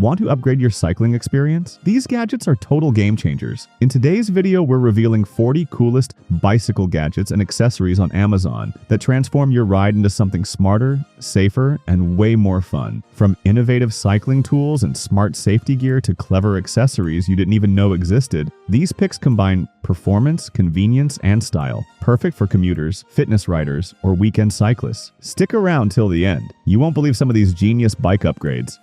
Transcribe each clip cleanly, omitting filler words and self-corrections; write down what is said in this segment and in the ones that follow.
Want to upgrade your cycling experience? These gadgets are total game changers. In today's video, we're revealing 40 coolest bicycle gadgets and accessories on Amazon that transform your ride into something smarter, safer, and way more fun. From innovative cycling tools and smart safety gear to clever accessories you didn't even know existed, these picks combine performance, convenience, and style. Perfect for commuters, fitness riders, or weekend cyclists. Stick around till the end. You won't believe some of these genius bike upgrades.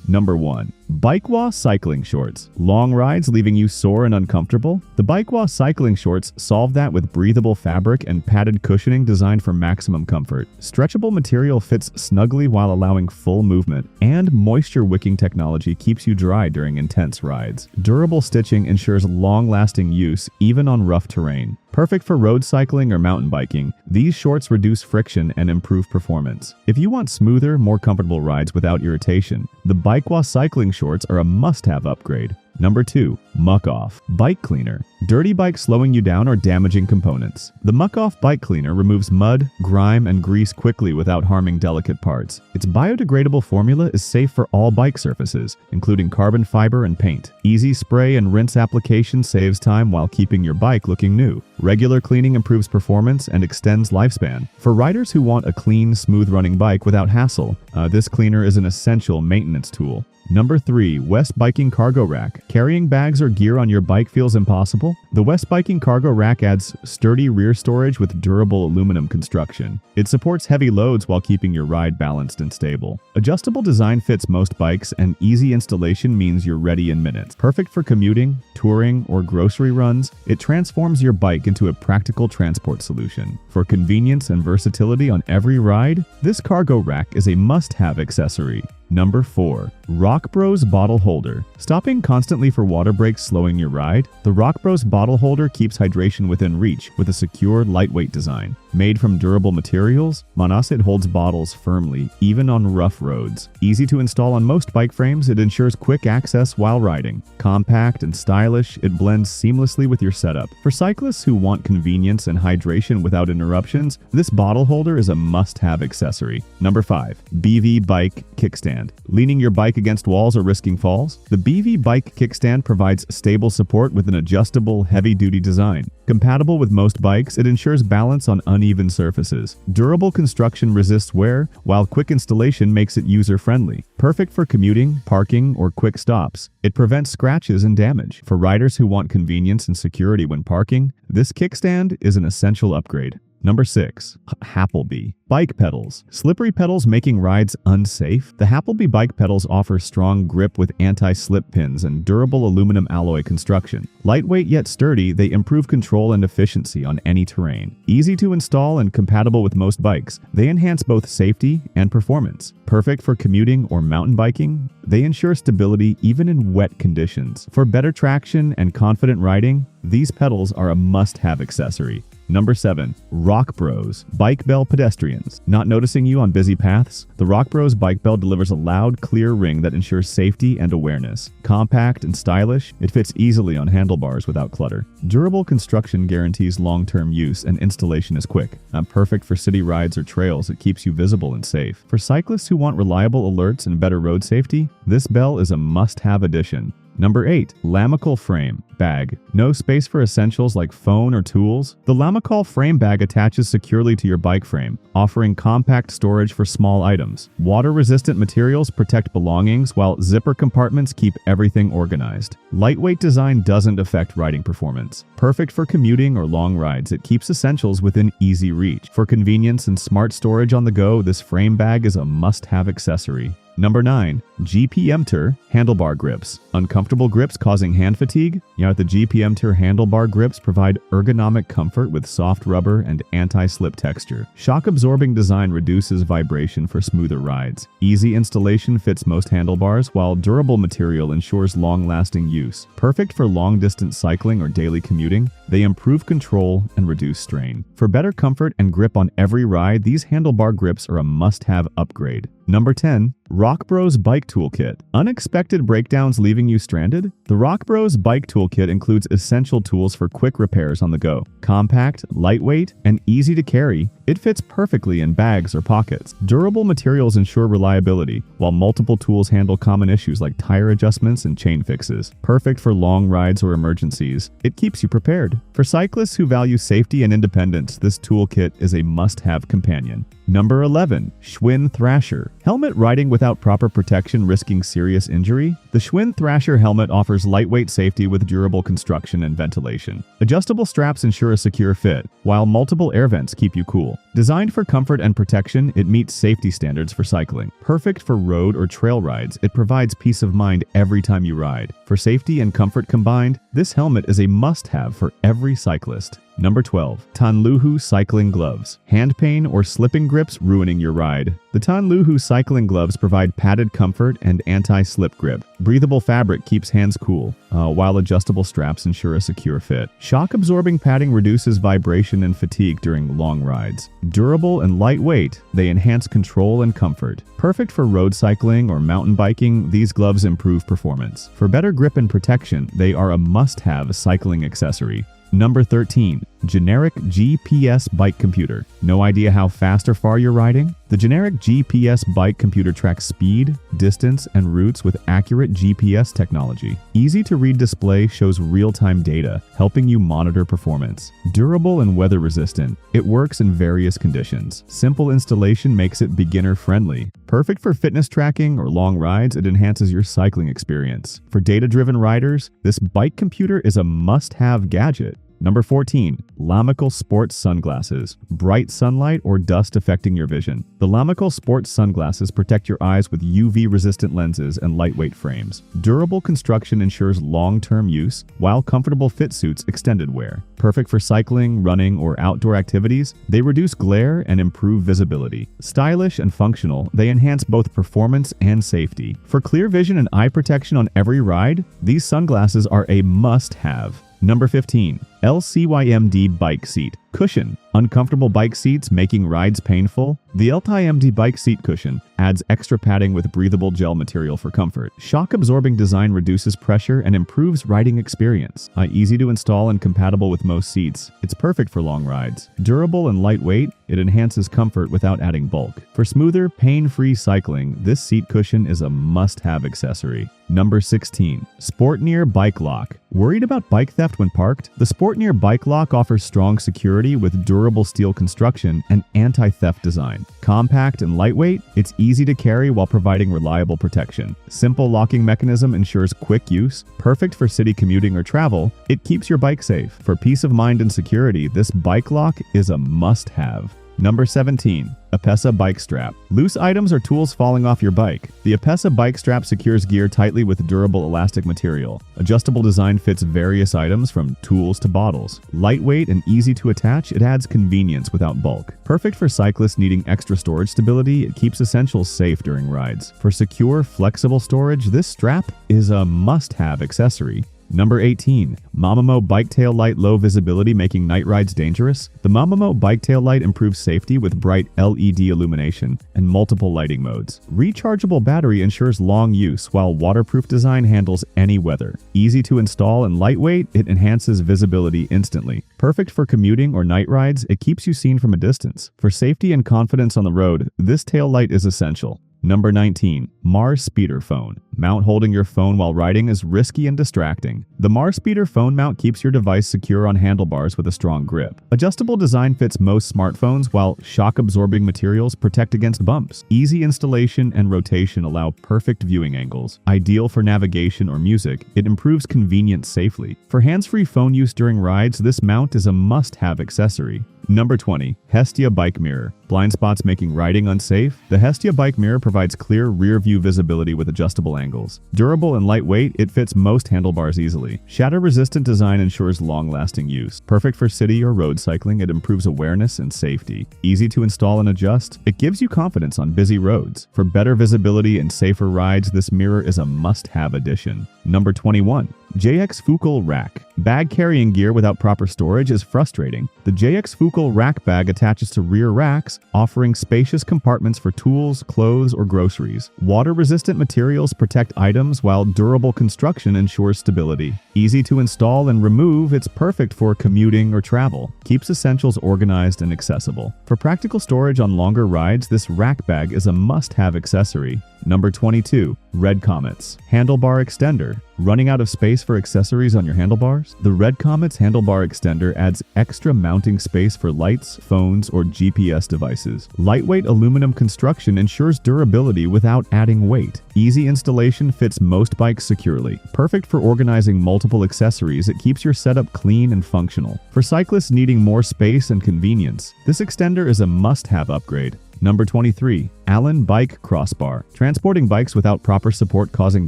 Number 1. Bikewa Cycling Shorts. Long rides leaving you sore and uncomfortable? The Bikewa Cycling Shorts solve that with breathable fabric and padded cushioning designed for maximum comfort. Stretchable material fits snugly while allowing full movement, and moisture-wicking technology keeps you dry during intense rides. Durable stitching ensures long-lasting use even on rough terrain. Perfect for road cycling or mountain biking, these shorts reduce friction and improve performance. If you want smoother, more comfortable rides without irritation, the Bikewa Cycling Shorts are a must-have upgrade. Number 2. Muc Off Bike Cleaner. Dirty bikes slowing you down or damaging components. The Muc Off Bike Cleaner removes mud, grime, and grease quickly without harming delicate parts. Its biodegradable formula is safe for all bike surfaces, including carbon fiber and paint. Easy spray and rinse application saves time while keeping your bike looking new. Regular cleaning improves performance and extends lifespan. For riders who want a clean, smooth-running bike without hassle, this cleaner is an essential maintenance tool. Number 3. West Biking Cargo Rack. Carrying bags or gear on your bike feels impossible? The West Biking Cargo Rack adds sturdy rear storage with durable aluminum construction. It supports heavy loads while keeping your ride balanced and stable. Adjustable design fits most bikes, and easy installation means you're ready in minutes. Perfect for commuting, touring, or grocery runs, it transforms your bike into a practical transport solution. For convenience and versatility on every ride, this cargo rack is a must-have accessory. Number 4. Rockbros Bottle Holder. Stopping constantly for water breaks slowing your ride? The Rockbros Bottle Holder keeps hydration within reach with a secure, lightweight design. Made from durable materials, it holds bottles firmly, even on rough roads. Easy to install on most bike frames, it ensures quick access while riding. Compact and stylish, it blends seamlessly with your setup. For cyclists who want convenience and hydration without interruptions, this bottle holder is a must-have accessory. Number 5. BV Bike Kickstand. Leaning your bike against walls or risking falls? The BV Bike Kickstand provides stable support with an adjustable, heavy-duty design. Compatible with most bikes, it ensures balance on uneven surfaces. Durable construction resists wear, while quick installation makes it user-friendly. Perfect for commuting, parking, or quick stops. It prevents scratches and damage. For riders who want convenience and security when parking, this kickstand is an essential upgrade. Number 6. Hapleby Bike Pedals. Slippery pedals making rides unsafe? The Hapleby bike pedals offer strong grip with anti-slip pins and durable aluminum alloy construction. Lightweight yet sturdy, they improve control and efficiency on any terrain. Easy to install and compatible with most bikes, they enhance both safety and performance. Perfect for commuting or mountain biking, they ensure stability even in wet conditions. For better traction and confident riding, these pedals are a must-have accessory. Number 7. Rockbros Bike Bell Pedestrians. Not noticing you on busy paths? The Rockbros Bike Bell delivers a loud, clear ring that ensures safety and awareness. Compact and stylish, it fits easily on handlebars without clutter. Durable construction guarantees long-term use, and installation is quick. Perfect for city rides or trails, it keeps you visible and safe. For cyclists who want reliable alerts and better road safety, this bell is a must-have addition. Number 8. Lamicall Frame Bag. No space for essentials like phone or tools? The Lamicall Frame Bag attaches securely to your bike frame, offering compact storage for small items. Water-resistant materials protect belongings, while zipper compartments keep everything organized. Lightweight design doesn't affect riding performance. Perfect for commuting or long rides, it keeps essentials within easy reach. For convenience and smart storage on the go, this frame bag is a must-have accessory. Number 9. Gpmter Handlebar Grips. Uncomfortable grips causing hand fatigue? The Gpmter handlebar grips provide ergonomic comfort with soft rubber and anti-slip texture. Shock-absorbing design reduces vibration for smoother rides. Easy installation fits most handlebars, while durable material ensures long-lasting use. Perfect for long-distance cycling or daily commuting, they improve control and reduce strain. For better comfort and grip on every ride, these handlebar grips are a must-have upgrade. Number 10. Rockbros Bike Toolkit. Unexpected breakdowns leaving you stranded? The Rockbros Bike Toolkit includes essential tools for quick repairs on the go. Compact, lightweight, and easy to carry, it fits perfectly in bags or pockets. Durable materials ensure reliability, while multiple tools handle common issues like tire adjustments and chain fixes. Perfect for long rides or emergencies, it keeps you prepared. For cyclists who value safety and independence, this toolkit is a must-have companion. Number 11. Schwinn Thrasher. Helmet riding without proper protection risking serious injury? The Schwinn Thrasher helmet offers lightweight safety with durable construction and ventilation. Adjustable straps ensure a secure fit, while multiple air vents keep you cool. Designed for comfort and protection, it meets safety standards for cycling. Perfect for road or trail rides, it provides peace of mind every time you ride. For safety and comfort combined, this helmet is a must-have for every cyclist. Number 12. Tanluhu Cycling Gloves. Hand pain or slipping grips ruining your ride? The Tanluhu cycling gloves provide padded comfort and anti-slip grip. Breathable fabric keeps hands cool, while adjustable straps ensure a secure fit. Shock-absorbing padding reduces vibration and fatigue during long rides. Durable and lightweight, they enhance control and comfort. Perfect for road cycling or mountain biking, these gloves improve performance. For better grip and protection, they are a must-have cycling accessory. Number 13. Generic GPS Bike Computer. No idea how fast or far you're riding? The generic GPS bike computer tracks speed, distance, and routes with accurate GPS technology. Easy-to-read display shows real-time data, helping you monitor performance. Durable and weather-resistant, it works in various conditions. Simple installation makes it beginner-friendly. Perfect for fitness tracking or long rides, it enhances your cycling experience. For data-driven riders, this bike computer is a must-have gadget. Number 14. Lamicall Sports Sunglasses. Bright sunlight or dust affecting your vision? The Lamicall Sports Sunglasses protect your eyes with UV-resistant lenses and lightweight frames. Durable construction ensures long-term use, while comfortable fit suits extended wear. Perfect for cycling, running, or outdoor activities, they reduce glare and improve visibility. Stylish and functional, they enhance both performance and safety. For clear vision and eye protection on every ride, these sunglasses are a must-have. Number 15. Lcymd Bike Seat Cushion. Uncomfortable bike seats making rides painful? The Lcymd Bike Seat Cushion adds extra padding with breathable gel material for comfort. Shock-absorbing design reduces pressure and improves riding experience. Easy to install and compatible with most seats, it's perfect for long rides. Durable and lightweight, it enhances comfort without adding bulk. For smoother, pain-free cycling, this seat cushion is a must-have accessory. Number 16. Sportneer Bike Lock. Worried about bike theft when parked? The Sportneer Bike Lock offers strong security with durable steel construction and anti-theft design. Compact and lightweight, it's easy to carry while providing reliable protection. Simple locking mechanism ensures quick use. Perfect for city commuting or travel, it keeps your bike safe. For peace of mind and security, this bike lock is a must-have. Number 17. Epessa Bike Strap. Loose items or tools falling off your bike. The Epessa Bike Strap secures gear tightly with durable elastic material. Adjustable design fits various items from tools to bottles. Lightweight and easy to attach, it adds convenience without bulk. Perfect for cyclists needing extra storage stability, it keeps essentials safe during rides. For secure, flexible storage, this strap is a must-have accessory. Number 18. Momimo Bike Tail Light Low Visibility Making Night Rides Dangerous. The Momimo Bike Tail Light improves safety with bright LED illumination and multiple lighting modes. Rechargeable battery ensures long use, while waterproof design handles any weather. Easy to install and lightweight, it enhances visibility instantly. Perfect for commuting or night rides, it keeps you seen from a distance. For safety and confidence on the road, this tail light is essential. Number 19. Marspeeder Phone. Mount holding your phone while riding is risky and distracting. The Marspeeder phone mount keeps your device secure on handlebars with a strong grip. Adjustable design fits most smartphones, while shock-absorbing materials protect against bumps. Easy installation and rotation allow perfect viewing angles. Ideal for navigation or music, it improves convenience safely. For hands-free phone use during rides, this mount is a must-have accessory. Number 20. Hestya Bike Mirror. Blind spots making riding unsafe? The Hestya Bike Mirror provides clear rear-view visibility with adjustable angles. Durable and lightweight, it fits most handlebars easily. Shatter-resistant design ensures long-lasting use. Perfect for city or road cycling, it improves awareness and safety. Easy to install and adjust, it gives you confidence on busy roads. For better visibility and safer rides, this mirror is a must-have addition. Number 21. JX Focal Rack. Bag carrying gear without proper storage is frustrating. The JX Focal Rack bag attaches to rear racks, offering spacious compartments for tools, clothes, or groceries. Water-resistant materials protect items while durable construction ensures stability. Easy to install and remove, it's perfect for commuting or travel. Keeps essentials organized and accessible. For practical storage on longer rides, this rack bag is a must-have accessory. Number 22. Red Comet's Handlebar Extender. Running out of space for accessories on your handlebars? The Red Comet's Handlebar Extender adds extra mounting space for lights, phones, or GPS devices. Lightweight aluminum construction ensures durability without adding weight. Easy installation fits most bikes securely. Perfect for organizing multiple accessories, it keeps your setup clean and functional. For cyclists needing more space and convenience, this extender is a must-have upgrade. Number 23. Allen Bike Crossbar. Transporting bikes without proper support causing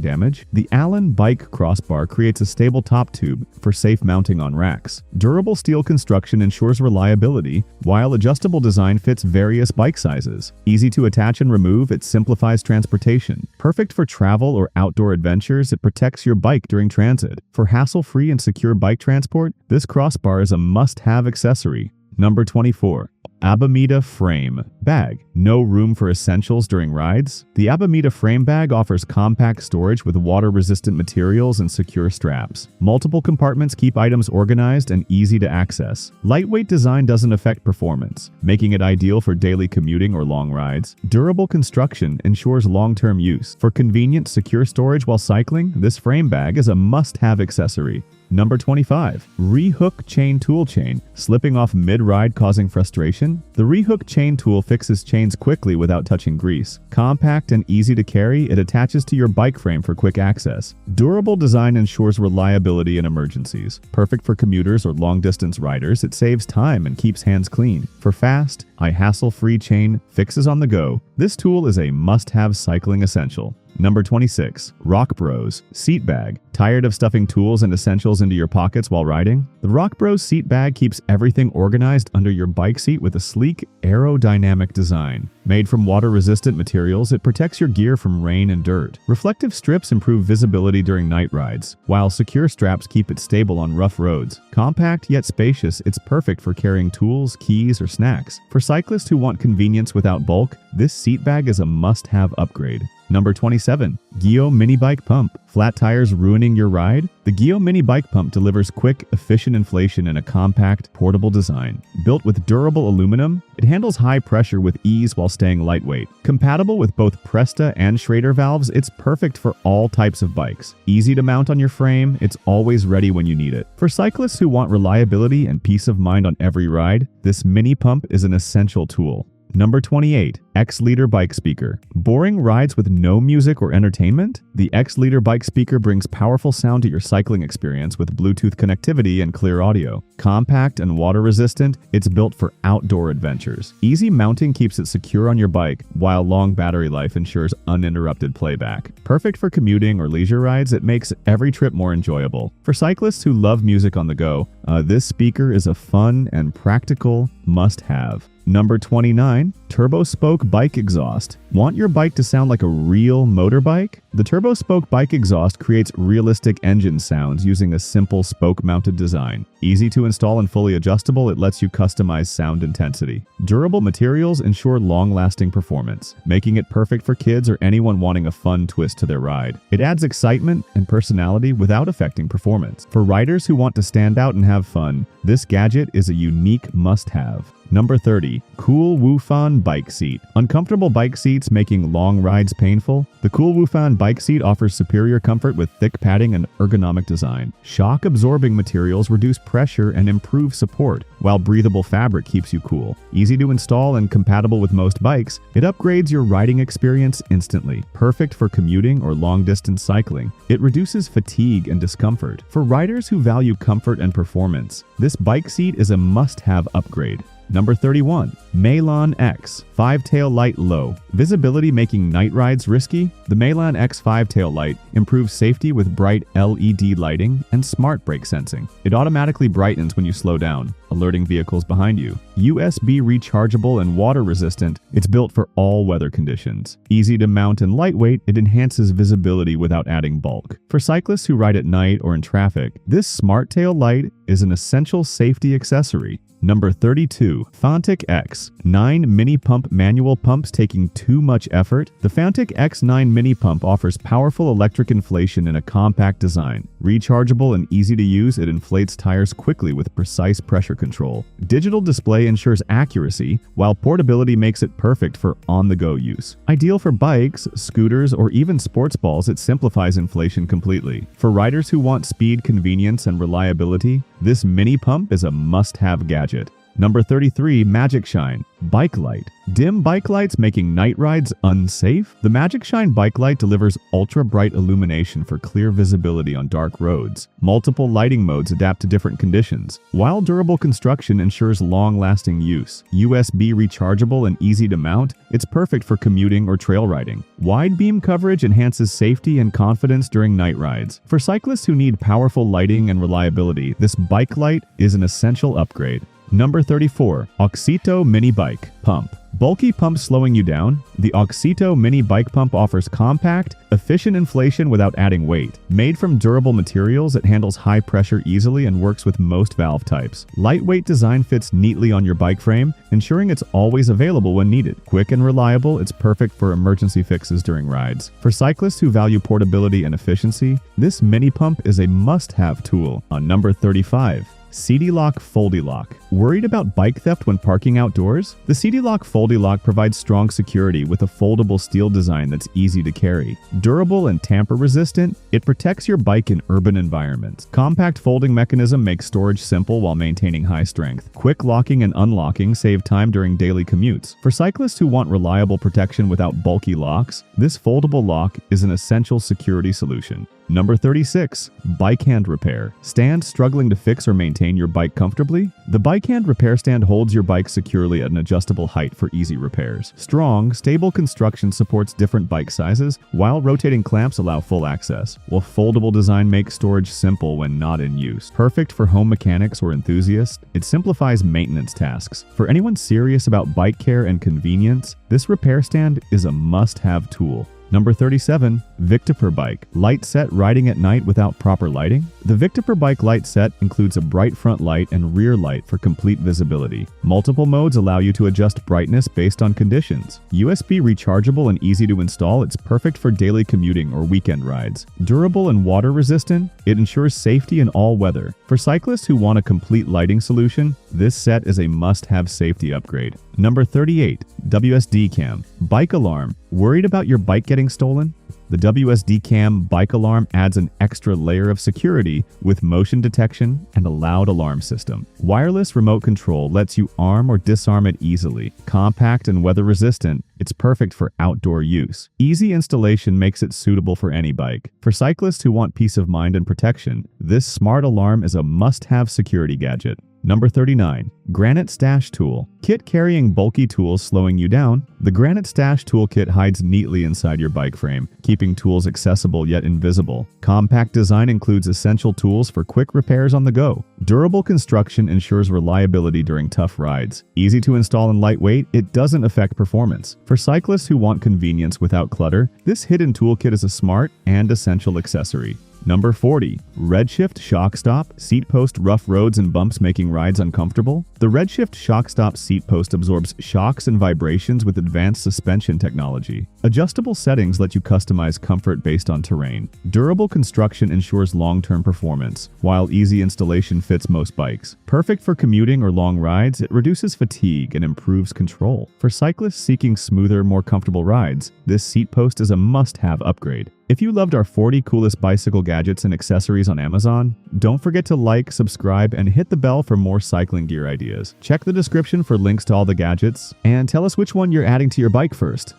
damage? The Allen Bike Crossbar creates a stable top tube for safe mounting on racks. Durable steel construction ensures reliability, while adjustable design fits various bike sizes. Easy to attach and remove, it simplifies transportation. Perfect for travel or outdoor adventures, it protects your bike during transit. For hassle-free and secure bike transport, this crossbar is a must-have accessory. Number 24. Gpmter Frame Bag. No room for essentials during rides? The Gpmter Frame Bag offers compact storage with water-resistant materials and secure straps. Multiple compartments keep items organized and easy to access. Lightweight design doesn't affect performance, making it ideal for daily commuting or long rides. Durable construction ensures long-term use. For convenient, secure storage while cycling, this frame bag is a must-have accessory. Number 25. Rehook Chain Tool Chain. Slipping off mid-ride causing frustration? The Rehook Chain Tool fixes chains quickly without touching grease. Compact and easy to carry, it attaches to your bike frame for quick access. Durable design ensures reliability in emergencies. Perfect for commuters or long-distance riders, it saves time and keeps hands clean. For fast, hassle-free chain fixes on the go, this tool is a must-have cycling essential. Number 26. Rockbros Seat Bag. Tired of stuffing tools and essentials into your pockets while riding? The Rockbros Seat Bag keeps everything organized under your bike seat with a sleek, aerodynamic design. Made from water-resistant materials, it protects your gear from rain and dirt. Reflective strips improve visibility during night rides, while secure straps keep it stable on rough roads. Compact yet spacious, it's perfect for carrying tools, keys, or snacks. For cyclists who want convenience without bulk, this seat bag is a must-have upgrade. Number 27. Geo Mini Bike Pump. Flat tires ruining your ride? The Geo Mini Bike Pump delivers quick, efficient inflation in a compact, portable design. Built with durable aluminum, it handles high pressure with ease while staying lightweight. Compatible with both Presta and Schrader valves, it's perfect for all types of bikes. Easy to mount on your frame, it's always ready when you need it. For cyclists who want reliability and peace of mind on every ride, this mini pump is an essential tool. Number 28. X-Leader Bike Speaker. Boring rides with no music or entertainment? The X-Leader Bike Speaker brings powerful sound to your cycling experience with Bluetooth connectivity and clear audio. Compact and water-resistant, it's built for outdoor adventures. Easy mounting keeps it secure on your bike, while long battery life ensures uninterrupted playback. Perfect for commuting or leisure rides, it makes every trip more enjoyable. For cyclists who love music on the go, this speaker is a fun and practical must-have. Number 29. Turbo Spoke Bike Exhaust. Want your bike to sound like a real motorbike? The Turbo Spoke Bike Exhaust creates realistic engine sounds using a simple spoke-mounted design. Easy to install and fully adjustable, it lets you customize sound intensity. Durable materials ensure long-lasting performance, making it perfect for kids or anyone wanting a fun twist to their ride. It adds excitement and personality without affecting performance. For riders who want to stand out and have fun, this gadget is a unique must-have. Number 30. Cool Wufan Bike Seat. Uncomfortable bike seats making long rides painful? The Cool Wufan Bike Seat offers superior comfort with thick padding and ergonomic design. Shock-absorbing materials reduce pressure and improve support, while breathable fabric keeps you cool. Easy to install and compatible with most bikes, it upgrades your riding experience instantly. Perfect for commuting or long-distance cycling. It reduces fatigue and discomfort. For riders who value comfort and performance, this bike seat is a must-have upgrade. Number 31. Malan X 5-Tail Light Low. Visibility making night rides risky? The Malan X 5-Tail Light improves safety with bright LED lighting and smart brake sensing. It automatically brightens when you slow down, alerting vehicles behind you. USB rechargeable and water resistant, it's built for all weather conditions. Easy to mount and lightweight, it enhances visibility without adding bulk. For cyclists who ride at night or in traffic, this smart tail light is an essential safety accessory. Number 32. Fantic X 9 Mini Pump Manual Pumps taking too much effort? The Fantic X9 Mini Pump offers powerful electric inflation in a compact design. Rechargeable and easy to use, it inflates tires quickly with precise pressure control. Digital display ensures accuracy, while portability makes it perfect for on-the-go use. Ideal for bikes, scooters, or even sports balls, it simplifies inflation completely. For riders who want speed, convenience, and reliability, this mini pump is a must-have gadget. Number 33. Magic Shine Bike Light. Dim bike lights making night rides unsafe? The Magic Shine Bike Light delivers ultra-bright illumination for clear visibility on dark roads. Multiple lighting modes adapt to different conditions, while durable construction ensures long-lasting use. USB rechargeable and easy to mount, it's perfect for commuting or trail riding. Wide beam coverage enhances safety and confidence during night rides. For cyclists who need powerful lighting and reliability, this bike light is an essential upgrade. Number 34. Oxito Mini Bike Pump. Bulky pump slowing you down? The Oxito Mini Bike Pump offers compact, efficient inflation without adding weight. Made from durable materials, it handles high pressure easily and works with most valve types. Lightweight design fits neatly on your bike frame, ensuring it's always available when needed. Quick and reliable, it's perfect for emergency fixes during rides. For cyclists who value portability and efficiency, this mini pump is a must-have tool. On number 35. CD Lock Foldy Lock. Worried about bike theft when parking outdoors? The CD Lock Foldy Lock provides strong security with a foldable steel design that's easy to carry. Durable and tamper-resistant, it protects your bike in urban environments. Compact folding mechanism makes storage simple while maintaining high strength. Quick locking and unlocking save time during daily commutes. For cyclists who want reliable protection without bulky locks, this foldable lock is an essential security solution. Number 36. Bike Hand Repair. Stand struggling to fix or maintain your bike comfortably? The Bike Hand Repair Stand holds your bike securely at an adjustable height for easy repairs. Strong, stable construction supports different bike sizes, while rotating clamps allow full access. While foldable design makes storage simple when not in use. Perfect for home mechanics or enthusiasts, it simplifies maintenance tasks. For anyone serious about bike care and convenience, this repair stand is a must-have tool. Number 37. Gpmter Bike. Light set riding at night without proper lighting? The Gpmter Bike light set includes a bright front light and rear light for complete visibility. Multiple modes allow you to adjust brightness based on conditions. USB rechargeable and easy to install, it's perfect for daily commuting or weekend rides. Durable and water resistant, it ensures safety in all weather. For cyclists who want a complete lighting solution, this set is a must-have safety upgrade. Number 38. WSD Cam. Bike Alarm. Worried about your bike getting stolen? The WSD Cam Bike Alarm adds an extra layer of security with motion detection and a loud alarm system. Wireless remote control lets you arm or disarm it easily. Compact and weather resistant, it's perfect for outdoor use. Easy installation makes it suitable for any bike. For cyclists who want peace of mind and protection, this smart alarm is a must-have security gadget. Number 39. Granite Stash Tool. Kit carrying bulky tools slowing you down? The Granite Stash Toolkit hides neatly inside your bike frame, keeping tools accessible yet invisible. Compact design includes essential tools for quick repairs on the go. Durable construction ensures reliability during tough rides. Easy to install and lightweight, it doesn't affect performance. For cyclists who want convenience without clutter, this hidden toolkit is a smart and essential accessory. Number 40. Redshift Shock Stop. Seat post rough roads and bumps making rides uncomfortable? The Redshift Shock Stop seat post absorbs shocks and vibrations with advanced suspension technology. Adjustable settings let you customize comfort based on terrain. Durable construction ensures long-term performance, while easy installation fits most bikes. Perfect for commuting or long rides, it reduces fatigue and improves control. For cyclists seeking smoother, more comfortable rides, this seat post is a must-have upgrade. If you loved our 40 coolest bicycle gadgets and accessories on Amazon, don't forget to like, subscribe, and hit the bell for more cycling gear ideas. Check the description for links to all the gadgets, and tell us which one you're adding to your bike first.